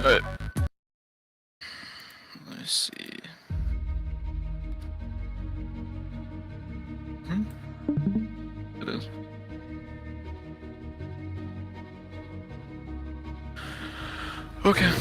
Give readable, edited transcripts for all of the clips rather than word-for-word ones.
Alright. Let's see. It is. Okay.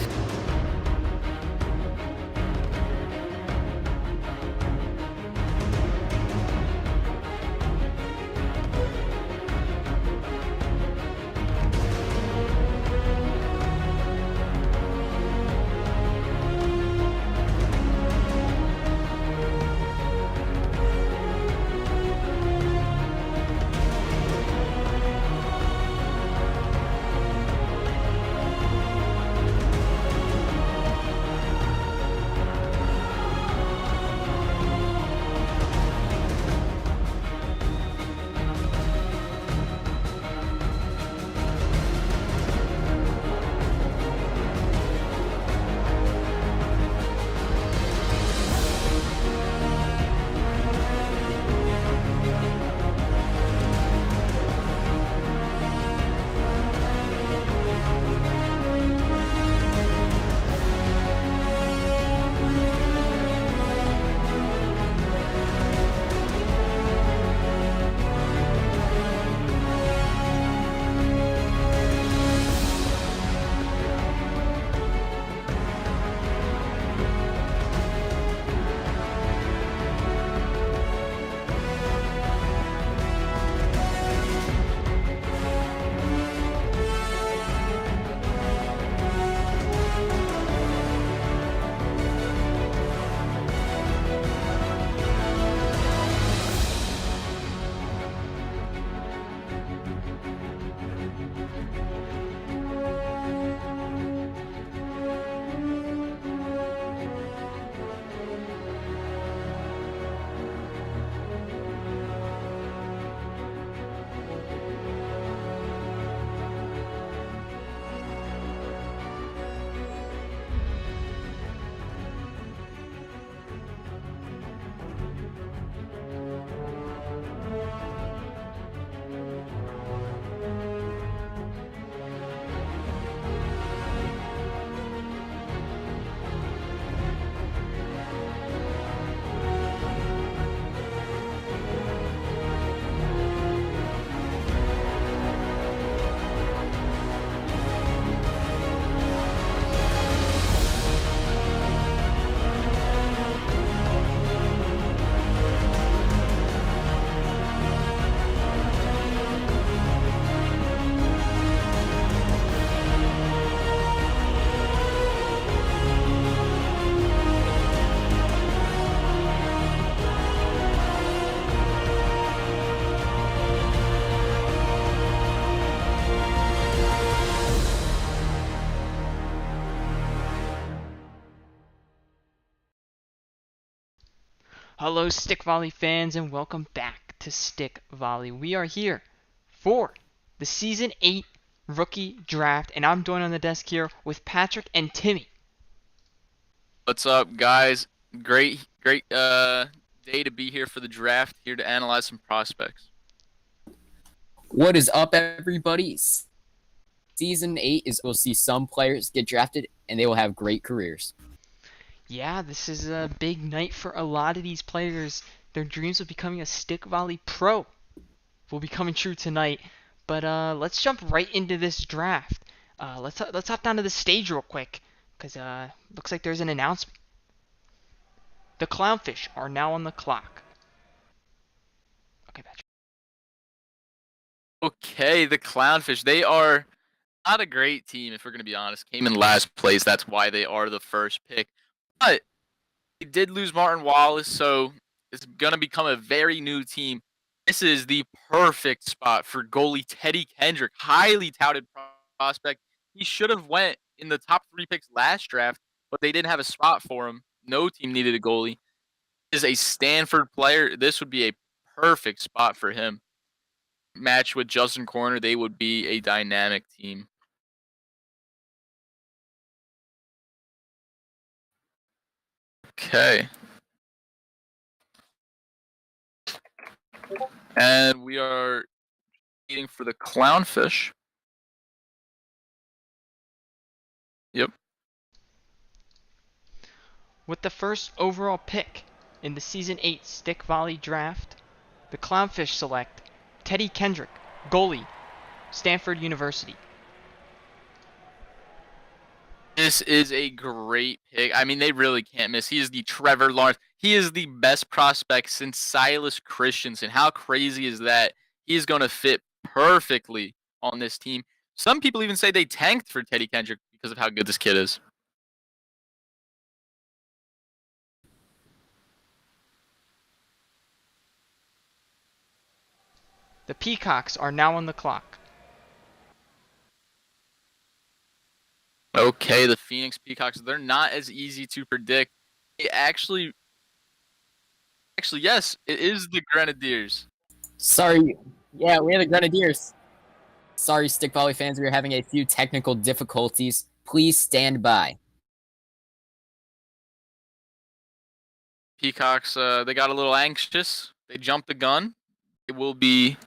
Hello, Stick Volley fans, and welcome back to Stick Volley. We are here for the Season 8 Rookie Draft, and I'm joined on the desk here with Patrick and Timmy. What's up, guys? Great day to be here for the draft. Here to analyze some prospects. What is up, everybody? Season 8 is we'll see some players get drafted, and they will have great careers. Yeah, this is a big night for a lot of these players. Their dreams of becoming a Stick Volley pro will be coming true tonight. But let's jump right into this draft. Let's hop down to the stage real quick, because looks like there's an announcement. The Clownfish are now on the clock. Okay, Patrick. Okay, the Clownfish. They are not a great team, if we're going to be honest. Came in last place. That's why they are the first pick. But they did lose Martin Wallace, so it's going to become a very new team. This is the perfect spot for goalie Teddy Kendrick, highly touted prospect. He should have went in the top 3 picks last draft, but they didn't have a spot for him. No team needed a goalie. He is a Stanford player. This would be a perfect spot for him. Match with Justin Corner, they would be a dynamic team. Okay. And we are waiting for the Clownfish. Yep. With the first overall pick in the Season 8 Stick Volley Draft, the Clownfish select Teddy Kendrick, goalie, Stanford University. This is a great pick. I mean, they really can't miss. He is the Trevor Lawrence. He is the best prospect since Silas Christensen. How crazy is that? He is going to fit perfectly on this team. Some people even say they tanked for Teddy Kendrick because of how good this kid is. The Peacocks are now on the clock. Okay, the Phoenix Peacocks, they're not as easy to predict. They actually, yes, it is the Grenadiers. Sorry. Yeah, we are the Grenadiers. Sorry, Stick Volley fans, we are having a few technical difficulties. Please stand by. Peacocks, they got a little anxious. They jumped the gun. It will be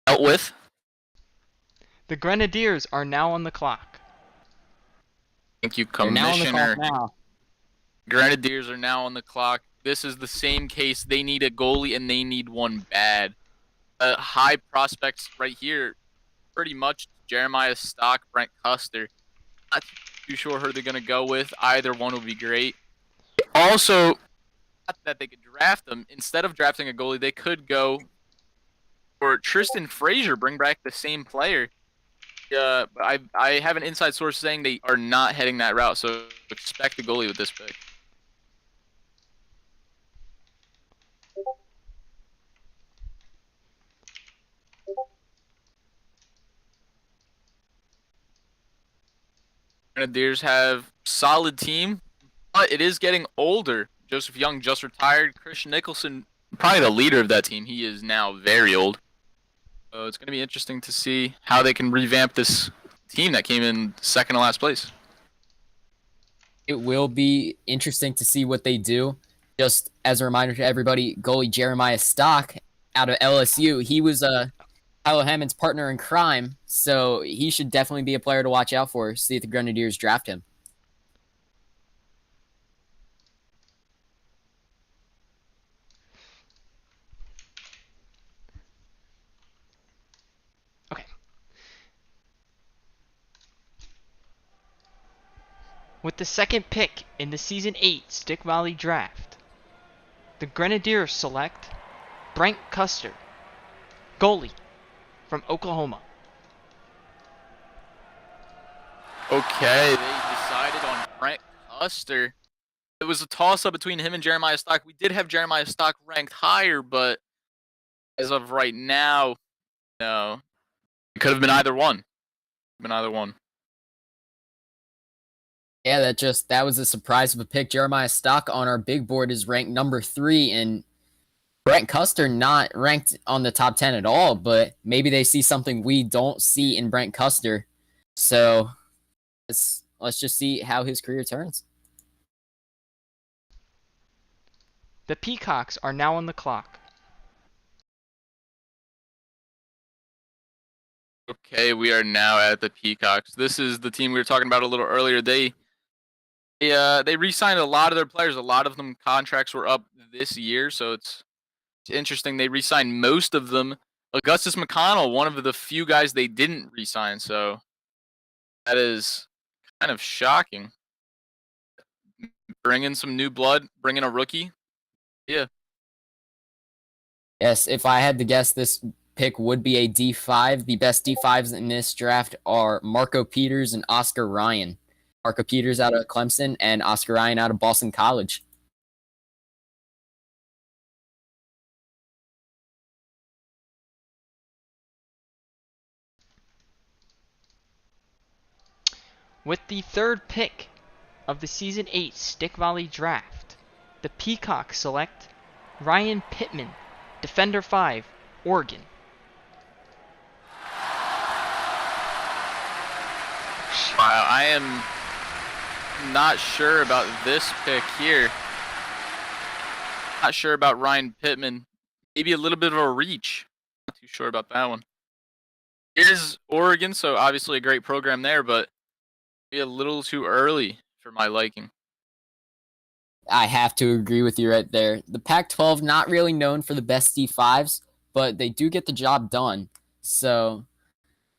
dealt with. The Grenadiers are now on the clock. Thank you, They're now on the Commissioner. clock now. Grenadiers are now on the clock. This is the same case. They need a goalie, and they need one bad. High prospects right here, pretty much Jeremiah Stock, Brent Custer. Not too sure who they're going to go with. Either one would be great. Also, not that they could draft them. Instead of drafting a goalie, they could go for Tristan Frazier, bring back the same player. I have an inside source saying they are not heading that route, so expect a goalie with this pick. Grenadiers have solid team, but it is getting older. Joseph Young just retired. Christian Nicholson, probably the leader of that team. He is now very old. So it's going to be interesting to see how they can revamp this team that came in second to last place. It will be interesting to see what they do. Just as a reminder to everybody, goalie Jeremiah Stock out of LSU, he was Tyler Hammond's partner in crime, so he should definitely be a player to watch out for. See if the Grenadiers draft him. Okay. With the second pick in the Season 8 Stick Volley Draft, the Grenadiers select Brent Custer, goalie, from Oklahoma. Okay, they decided on Brent Custer. It was a toss-up between him and Jeremiah Stock. We did have Jeremiah Stock ranked higher, but as of right now, no. It could have been either one. Yeah, that was a surprise of a pick. Jeremiah Stock on our big board is ranked number 3, and Brent Custer not ranked on the top 10 at all, but maybe they see something we don't see in Brent Custer. So let's just see how his career turns. The Peacocks are now on the clock. Okay, we are now at the Peacocks. This is the team we were talking about a little earlier. They re-signed a lot of their players. A lot of them contracts were up this year, so it's interesting. They re-signed most of them. Augustus McConnell, one of the few guys they didn't re-sign, so that is kind of shocking. Bring in some new blood, bring in a rookie. Yeah. Yes, if I had to guess, this pick would be a D5. The best D5s in this draft are Marco Peters and Oscar Ryan. Marco Peters out of Clemson and Oscar Ryan out of Boston College. With the third pick of the Season 8 Stick Volley Draft, the Peacocks select Ryan Pittman, Defender 5, Oregon. Wow, I am not sure about this pick here. Not sure about Ryan Pittman. Maybe a little bit of a reach. Not too sure about that one. It is Oregon, so obviously a great program there, but maybe a little too early for my liking. I have to agree with you right there. The Pac-12 not really known for the best D5s, but they do get the job done. So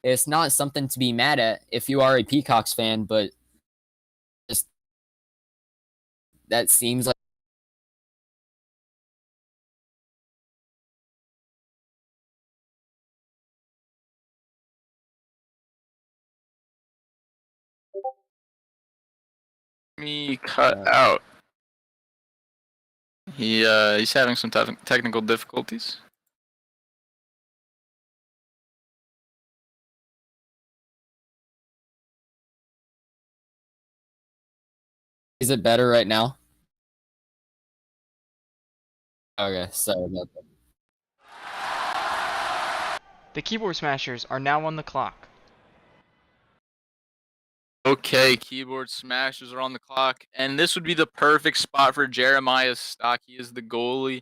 it's not something to be mad at if you are a Peacocks fan, but just that seems like Me cut out. He's having some technical difficulties. is it better right now? Okay, sorry about that. The keyboard smashers are now on the clock. Okay, keyboard smashers are on the clock, and this would be the perfect spot for Jeremiah Stock. He is the goalie.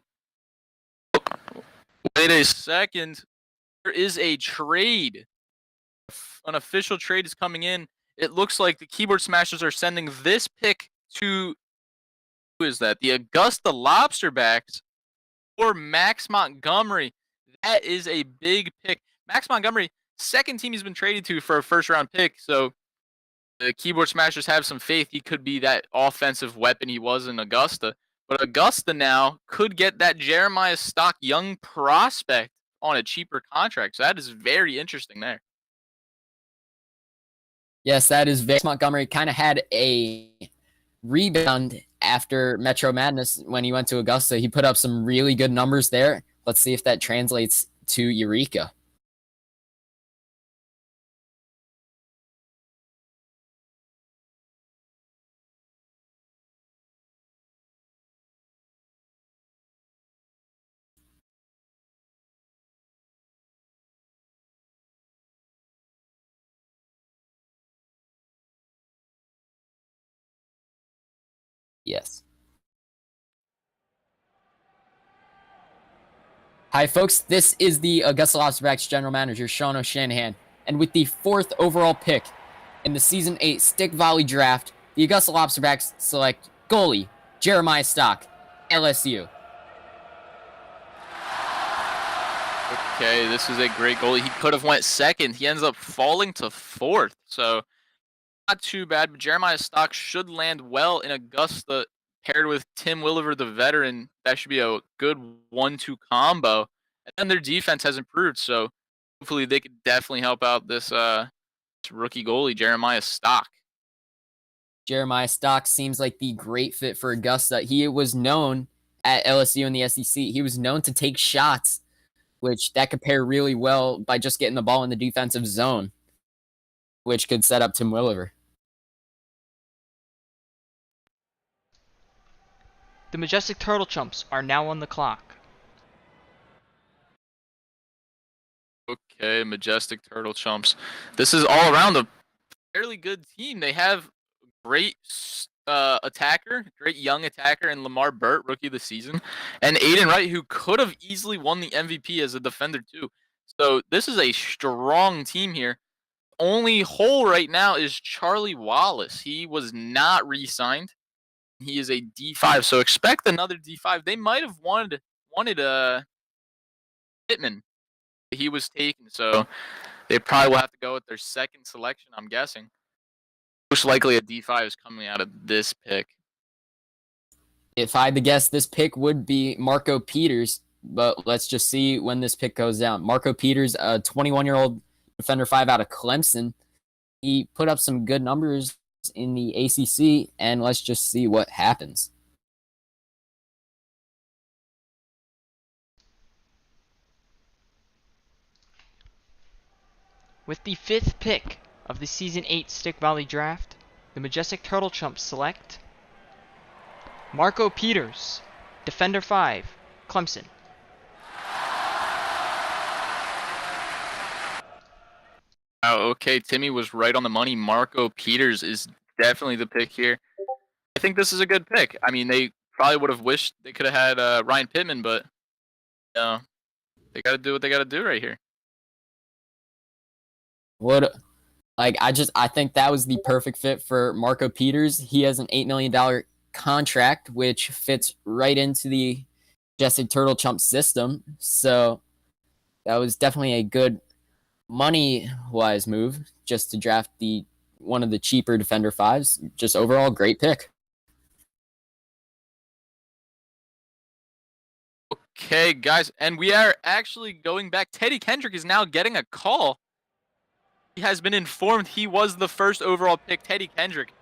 Wait a second. There is a trade. An official trade is coming in. It looks like the keyboard smashers are sending this pick to, who is that? The Augusta Lobsterbacks or Max Montgomery. That is a big pick. Max Montgomery, second team he's been traded to for a first round pick. So the keyboard smashers have some faith he could be that offensive weapon he was in Augusta. But Augusta now could get that Jeremiah Stock young prospect on a cheaper contract. So that is very interesting there. Yes, that is very Montgomery kind of had a rebound after Metro Madness when he went to Augusta. He put up some really good numbers there. Let's see if that translates to Eureka. Yes. Hi, folks. This is the Augusta Lobsterbacks general manager, Sean O'Shanahan. And with the 4th overall pick in the Season 8 Stick Volley Draft, the Augusta Lobsterbacks select goalie Jeremiah Stock, LSU. Okay, this is a great goalie. He could have went second. He ends up falling to 4th. So not too bad, but Jeremiah Stock should land well in Augusta paired with Tim Williver, the veteran. That should be a good 1-2 combo. And then their defense has improved, so hopefully they could definitely help out this rookie goalie, Jeremiah Stock. Jeremiah Stock seems like the great fit for Augusta. He was known at LSU in the SEC. He was known to take shots, which that could pair really well by just getting the ball in the defensive zone, which could set up Tim Williver. The Majestic Turtle Chumps are now on the clock. Okay, Majestic Turtle Chumps. This is all around a fairly good team. They have great attacker, great young attacker, and Lamar Burt, rookie of the season, and Aiden Wright, who could have easily won the MVP as a defender too. So this is a strong team here. Only hole right now is Charlie Wallace. He was not re-signed. He is a D5, so expect another D5. They might have wanted Pittman. He was taken, so they probably will have to go with their second selection, I'm guessing. Most likely a D5 is coming out of this pick. If I had to guess, this pick would be Marco Peters, but let's just see when this pick goes down. Marco Peters, a 21-year-old defender 5 out of Clemson. He put up some good numbers in the ACC, and let's just see what happens. With the 5th pick of the Season 8 Stick Volley Draft, the Majestic Turtle Chumps select Marco Peters, Defender 5, Clemson. Oh, okay, Timmy was right on the money. Marco Peters is definitely the pick here. I think this is a good pick. I mean, they probably would have wished they could have had Ryan Pittman, but they got to do what they got to do right here. I think that was the perfect fit for Marco Peters. He has an $8 million contract, which fits right into the Jesse Turtle Chump system. So that was definitely a good money-wise move just to draft one of the cheaper defender fives. Just overall, great pick. Okay, guys, and we are actually going back. Teddy Kendrick is now getting a call. He has been informed he was the first overall pick. Teddy Kendrick,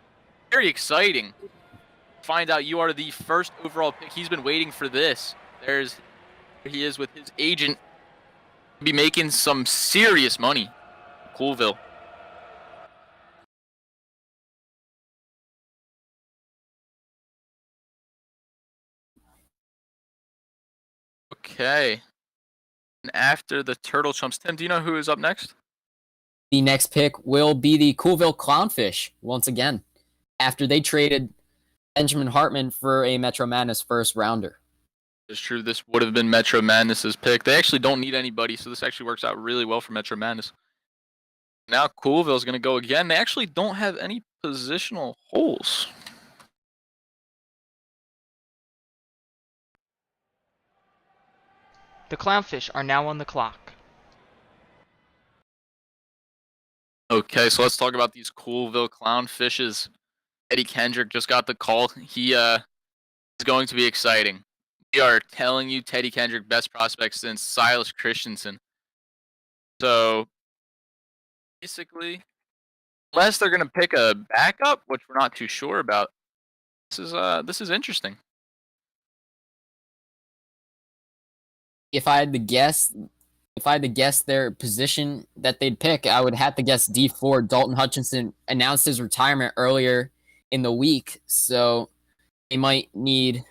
very exciting. Find out you are the first overall pick. He's been waiting for this. There he is with his agent. Be making some serious money. Coolville. Okay. And after the Turtle Chumps, Tim, do you know who is up next? The next pick will be the Coolville Clownfish once again, after they traded Benjamin Hartman for a Metro Madness first rounder. It's true. This would have been Metro Madness's pick. They actually don't need anybody, so this actually works out really well for Metro Madness. Now Coolville's going to go again. They actually don't have any positional holes. The Clownfish are now on the clock. Okay, so let's talk about these Coolville Clownfishes. Eddie Kendrick just got the call. He is going to be exciting. We are telling you Teddy Kendrick, best prospect since Silas Christensen. So, basically, unless they're going to pick a backup, which we're not too sure about, this is interesting. If I had to guess their position that they'd pick, I would have to guess D4. Dalton Hutchinson announced his retirement earlier in the week, so they might need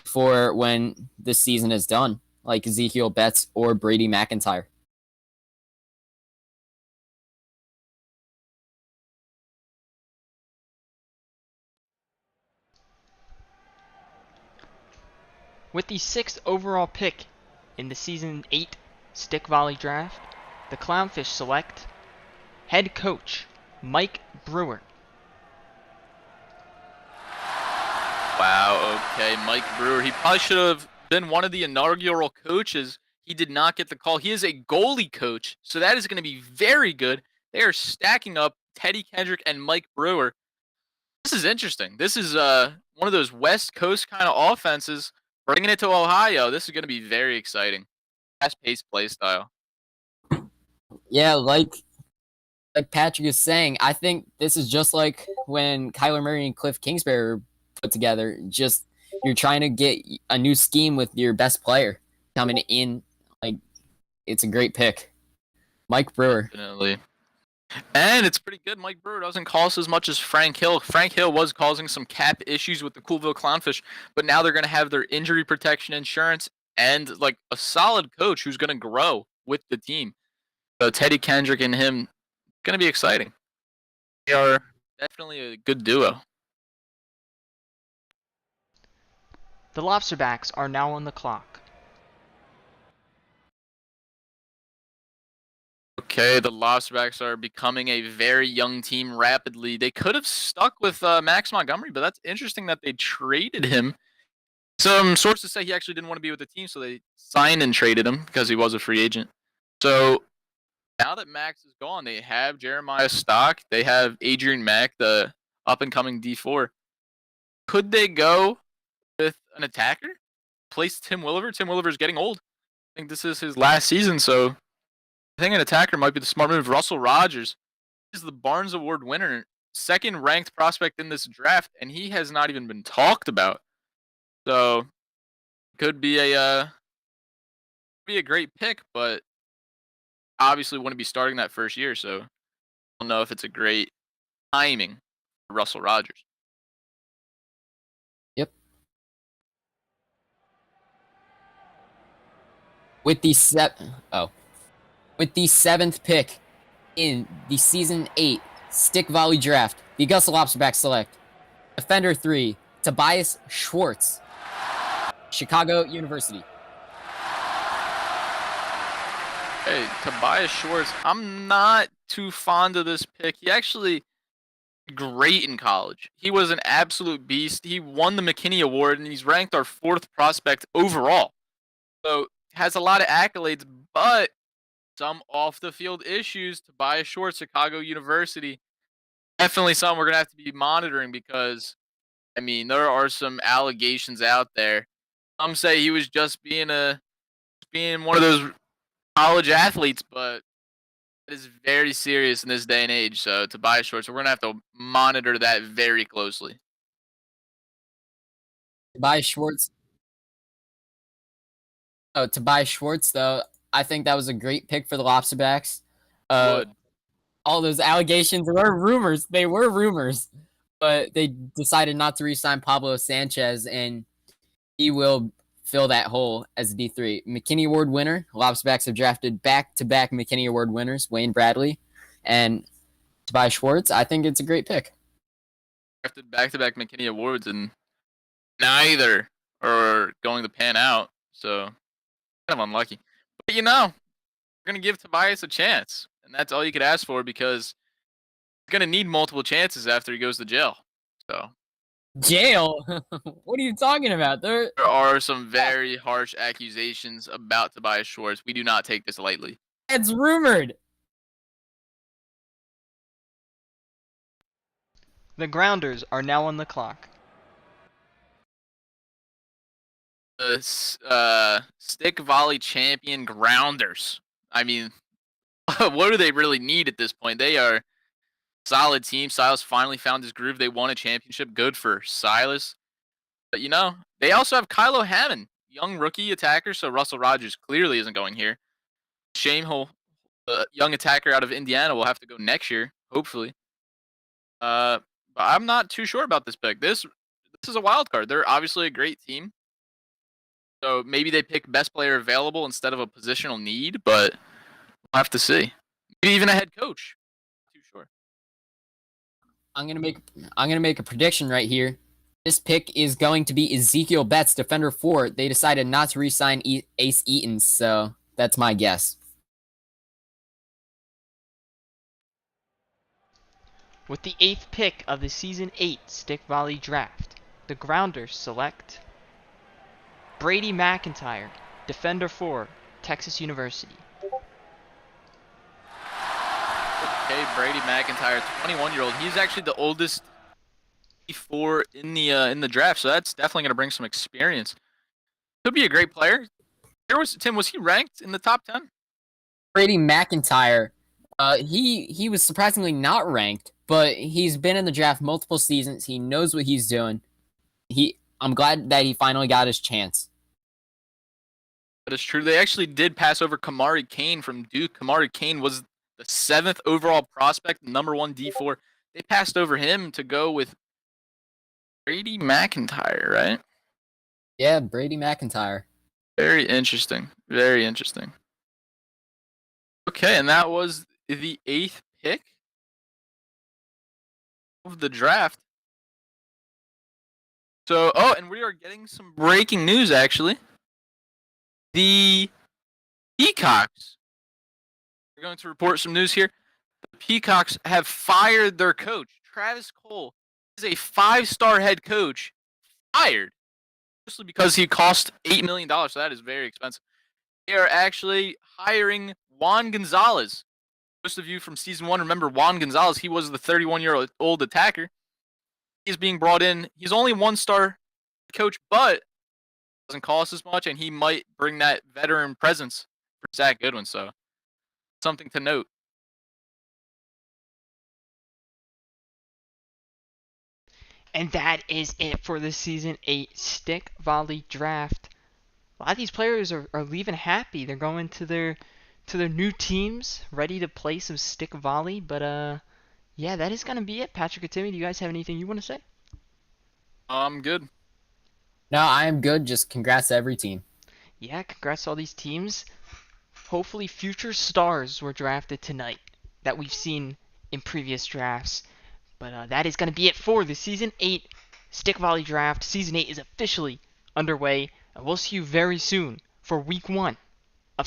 for when this season is done, like Ezekiel Betts or Brady McIntyre. With the 6th overall pick in the Season 8 Stick Volley Draft, the Clownfish select head coach Mike Brewer. Wow, okay, Mike Brewer. He probably should have been one of the inaugural coaches. He did not get the call. He is a goalie coach, so that is going to be very good. They are stacking up Teddy Kendrick and Mike Brewer. This is interesting. This is one of those West Coast kind of offenses, bringing it to Ohio. This is going to be very exciting. Fast-paced play style. Yeah, like Patrick is saying, I think this is just like when Kyler Murray and Cliff Kingsbury were put together. Just you're trying to get a new scheme with your best player coming in. Like, it's a great pick. Mike Brewer. Definitely. And it's pretty good. Mike Brewer doesn't cost as much as Frank Hill. Frank Hill was causing some cap issues with the Coolville Clownfish, but now they're going to have their injury protection insurance and like a solid coach who's going to grow with the team. So Teddy Kendrick and him, going to be exciting. They are definitely a good duo. The Lobsterbacks are now on the clock. Okay, the Lobsterbacks are becoming a very young team rapidly. They could have stuck with Max Montgomery, but that's interesting that they traded him. Some sources say he actually didn't want to be with the team, so they signed and traded him because he was a free agent. So now that Max is gone, they have Jeremiah Stock. They have Adrian Mack, the up-and-coming D4. Could they go with an attacker? Place Tim Williver? Tim Williver's getting old. I think this is his last season, so I think an attacker might be the smart move. Russell Rogers is the Barnes Award winner, second-ranked prospect in this draft, and he has not even been talked about. So, could be a great pick, but obviously wouldn't be starting that first year, so I don't know if it's a great timing for Russell Rogers. Yep. With the 7th pick in the Season 8 Stick Volley Draft, the Augusta Lobsterbacks select Defender 3, Tobias Schwartz, Chicago University. Hey, Tobias Schwartz, I'm not too fond of this pick. He actually great in college. He was an absolute beast. He won the McKinney Award, and he's ranked our 4th prospect overall. So has a lot of accolades, but some off the field issues. Tobias Schwartz, Chicago University, definitely something we're gonna have to be monitoring because I mean there are some allegations out there. Some say he was just being one of those college athletes, but it is very serious in this day and age. So Tobias Schwartz, we're gonna have to monitor that very closely. Tobias Schwartz. Oh, Tobias Schwartz, though, I think that was a great pick for the Lobsterbacks. Would. All those allegations were rumors. They were rumors, but they decided not to re-sign Pablo Sanchez, and he will fill that hole as a D3. McKinney Award winner. Lobsterbacks have drafted back-to-back McKinney Award winners, Wayne Bradley and Tobias Schwartz. I think it's a great pick. Drafted back-to-back McKinney Awards, and neither are going to pan out. So kind of unlucky. But we're gonna give Tobias a chance, and that's all you could ask for because he's gonna need multiple chances after he goes to jail. So Jail? What are you talking about? there are some very harsh accusations about Tobias Schwartz. We do not take this lightly. It's rumored. The Grounders are now on the clock. The stick volley champion Grounders. I mean, what do they really need at this point? They are a solid team. Silas finally found his groove. They won a championship. Good for Silas. But they also have Kylo Hammond, young rookie attacker. So Russell Rogers clearly isn't going here. Shame the young attacker out of Indiana will have to go next year, hopefully. But I'm not too sure about this pick. This is a wild card. They're obviously a great team. So maybe they pick best player available instead of a positional need, but we'll have to see. Maybe even a head coach. Not too sure. I'm gonna make a prediction right here. This pick is going to be Ezekiel Betts, defender 4. They decided not to re-sign Ace Eaton, so that's my guess. With the 8th pick of the Season 8 Stick Volley Draft, the Grounders select Brady Mcintyre, defender 4, Texas University. Okay, Brady Mcintyre, 21-year-old. He's actually the oldest D4 in the draft, so that's definitely going to bring some experience. Could be a great player. Was he ranked in the top 10? Brady Mcintyre, he was surprisingly not ranked, but he's been in the draft multiple seasons. He knows what he's doing. I'm glad that he finally got his chance. That is true. They actually did pass over Kamari Kane from Duke. Kamari Kane was the 7th overall prospect, number 1 D4. They passed over him to go with Brady Mcintyre, right? Yeah, Brady Mcintyre. Very interesting. Very interesting. Okay, and that was the 8th pick of the draft. So, and we are getting some breaking news, actually. The Peacocks. We're going to report some news here. The Peacocks have fired their coach. Travis Cole is a 5-star head coach. Fired. Mostly because he cost $8 million, so that is very expensive. They are actually hiring Juan Gonzalez. Most of you from Season 1 remember Juan Gonzalez. He was the 31-year-old attacker. He's being brought in. He's only 1-star coach, but doesn't cost as much, and he might bring that veteran presence for Zach Goodwin. So something to note. And that is it for the Season 8 Stick Volley Draft. A lot of these players are leaving happy. They're going to their new teams, ready to play some stick volley. But yeah, that is gonna be it. Patrick and Timmy, do you guys have anything you want to say? I'm good. No, I am good. Just congrats to every team. Yeah, congrats to all these teams. Hopefully future stars were drafted tonight that we've seen in previous drafts. But that is going to be it for the Season 8 Stick Volley Draft. Season 8 is officially underway, and we'll see you very soon for Week 1